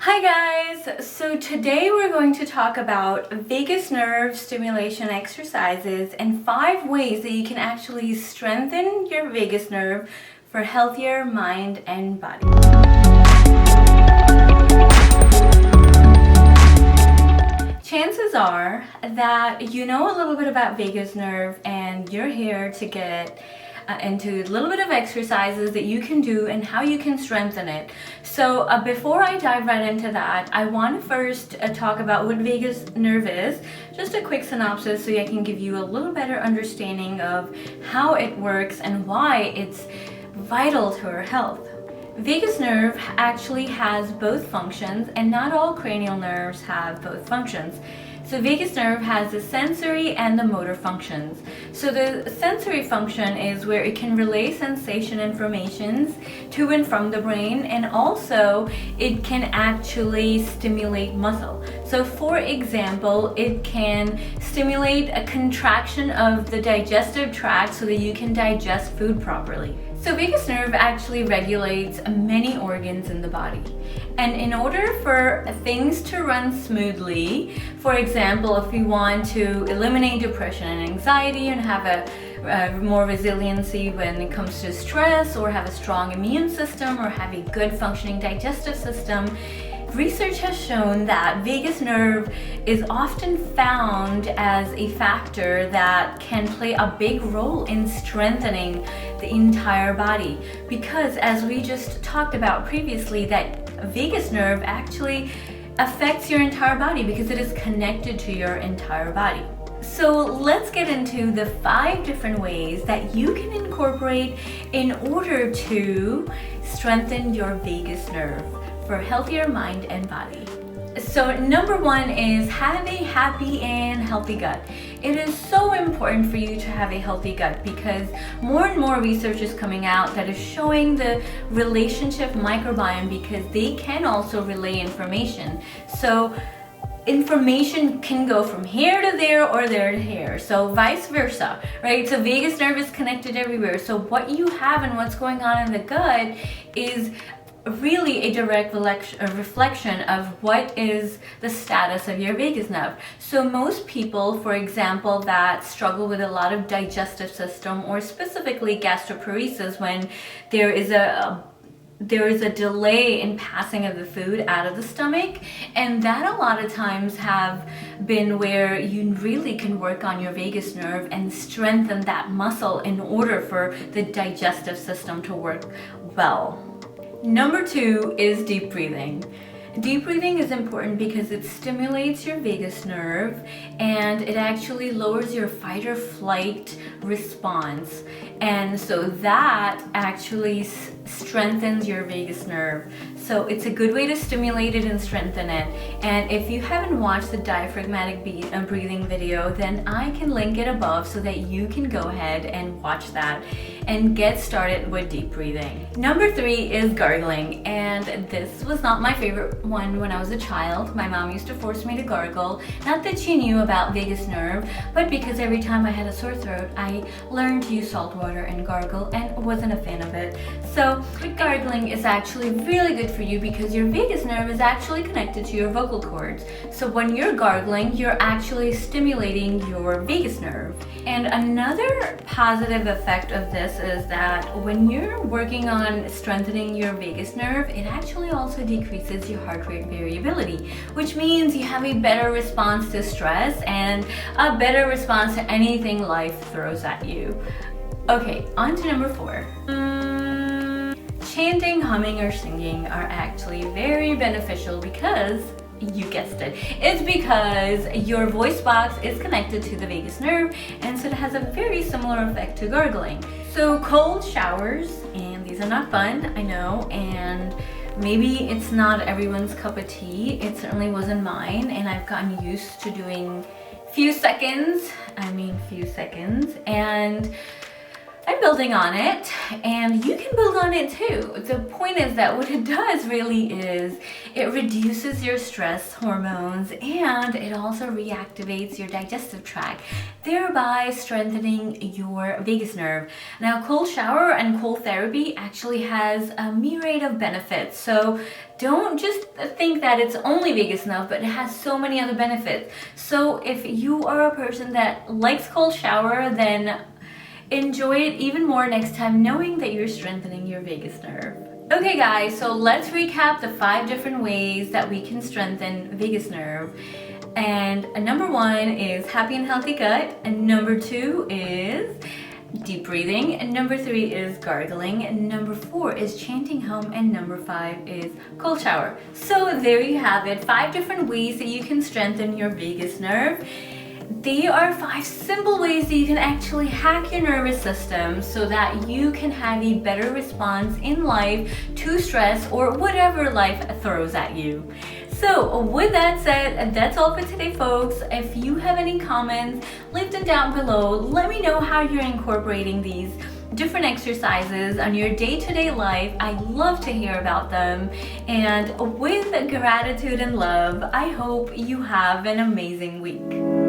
Hi guys! So today we're going to talk about vagus nerve stimulation exercises and 5 ways that you can actually strengthen your vagus nerve for healthier mind and body. Chances are that you know a little bit about vagus nerve and you're here to get into a little bit of exercises that you can do and how you can strengthen it. So before I dive right into that, I want to first talk about what vagus nerve is, just a quick synopsis so I can give you a little better understanding of how it works and why it's vital to our health. Vagus nerve actually has both functions, and not all cranial nerves have both functions. So vagus nerve has the sensory and the motor functions. So the sensory function is where it can relay sensation informations to and from the brain, and also it can actually stimulate muscle. So for example, it can stimulate a contraction of the digestive tract so that you can digest food properly. So vagus nerve actually regulates many organs in the body. And in order for things to run smoothly, for example, if you want to eliminate depression and anxiety and have a more resiliency when it comes to stress, or have a strong immune system, or have a good functioning digestive system, research has shown that vagus nerve is often found as a factor that can play a big role in strengthening the entire body, because as we just talked about previously, that vagus nerve actually affects your entire body because it is connected to your entire body. So let's get into the 5 different ways that you can incorporate in order to strengthen your vagus nerve for a healthier mind and body. So number 1 is have a happy and healthy gut. It is so important for you to have a healthy gut because more and more research is coming out that is showing the relationship microbiome, because they can also relay information. So information can go from here to there or there to here, so vice versa, right? So vagus nerve is connected everywhere. So what you have and what's going on in the gut is really a direct reflection of what is the status of your vagus nerve. So most people, for example, that struggle with a lot of digestive system, or specifically gastroparesis, when there is a delay in passing of the food out of the stomach, and that a lot of times have been where you really can work on your vagus nerve and strengthen that muscle in order for the digestive system to work well. Number 2 is deep breathing. Deep breathing is important because it stimulates your vagus nerve and it actually lowers your fight or flight response. And so that actually strengthens your vagus nerve. So it's a good way to stimulate it and strengthen it. And if you haven't watched the diaphragmatic breathing video, then I can link it above so that you can go ahead and watch that and get started with deep breathing. Number 3 is gargling, and this was not my favorite one when I was a child. My mom used to force me to gargle, not that she knew about vagus nerve, but because every time I had a sore throat, I learned to use salt water and gargle and wasn't a fan of it. So gargling is actually really good for you because your vagus nerve is actually connected to your vocal cords. So when you're gargling, you're actually stimulating your vagus nerve. And another positive effect of this is that when you're working on strengthening your vagus nerve, it actually also decreases your heart rate variability, which means you have a better response to stress and a better response to anything life throws at you. Okay, on to number 4. Chanting, humming, or singing are actually very beneficial because, you guessed it, it's because your voice box is connected to the vagus nerve, and so it has a very similar effect to gargling. So cold showers, and these are not fun, I know, and maybe it's not everyone's cup of tea. It certainly wasn't mine, and I've gotten used to doing few seconds, and I'm building on it, and you can build on it too. The point is that what it does really is it reduces your stress hormones, and it also reactivates your digestive tract, thereby strengthening your vagus nerve. Now, cold shower and cold therapy actually has a myriad of benefits, so don't just think that it's only vagus nerve, but it has so many other benefits. So if you are a person that likes cold shower, then enjoy it even more next time, knowing that you're strengthening your vagus nerve. Okay guys, so let's recap the 5 different ways that we can strengthen vagus nerve. And number 1 is happy and healthy gut, and number 2 is deep breathing, and number 3 is gargling, and number 4 is chanting hum, and number 5 is cold shower. So there you have it, 5 different ways that you can strengthen your vagus nerve. They are 5 simple ways that you can actually hack your nervous system so that you can have a better response in life to stress or whatever life throws at you. So with that said, that's all for today, folks. If you have any comments, leave them down below. Let me know how you're incorporating these different exercises on your day-to-day life. I love to hear about them. And with gratitude and love, I hope you have an amazing week.